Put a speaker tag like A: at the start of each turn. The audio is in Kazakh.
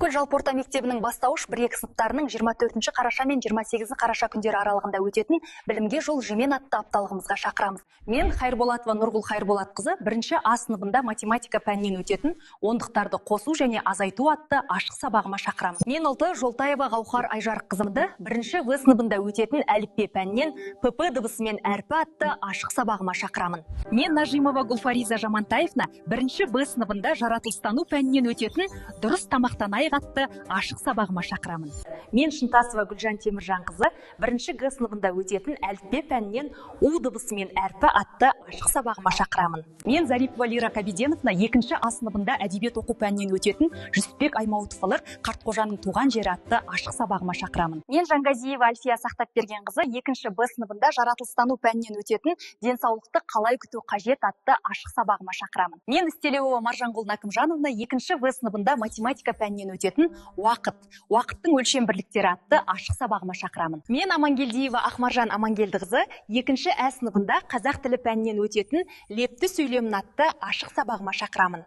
A: Ақкөл жалпы орта мектебінің бастауыш 1-2 сыныптарының 24 қараша мен 28 қараша күндері аралығында өтетін білімге жол жемен атты апталығымызға шақырамыз. Мен Хайырболатова Нұргүл Хайырболатқызы 1-ші А сыныбында математика пәнінен өтетін ондықтарды қосу және азайту атты ашық сабағыма шақырамын. Мен Ұлты Жолтаева Гаухар Айжарыққызымды 1-ші В сыныбында өтетін әліппе пәнінен ПП дыбысы мен әрпі атты ашық сабағыма шақырамын. Мен Нажимова Гулфариза Жамантаевна 1-ші Б сыныбында жаратылыстану пәнінен өтетін дұрыс тамақтанайық атты ашық сабағыма шақырамын. Мен Шынтасова Гүлжан Теміржанқызы 1-ші Г сыныбында өтетін әліппе пәнінен У дыбысы мен әрпі атты ашық сабағыма шақырамын. Мен Зарипова Лира Кабиденовна 2-ші А сыныбында әдебиет оқу пәнінен өтетін Жүсіпбек Аймауытовалар Қартқожаның туған жері атты ашық сабағыма шақырамын. Мен Жаңғазиева Альфия Сақтапбергенқызы 2-ші Б сыныбында жаратылыстану пәнінен өтетін денсаулықты қалай күту қажет атты ашық сабағыма шақырамын. Мен Істелеуова Маржанқұл Накымжановна 2-ші В сыныбында математика пәнінен өтетін уақыттың өлшем бірліктері атты ашық сабағыма шақырамын. Мен Амангелдиева Ақмаржан Амангелдіқызы 2-ші Ә сыныбында қазақ тілі пәнінен өтетін лепті сөйлемін атты ашық сабағыма шақырамын.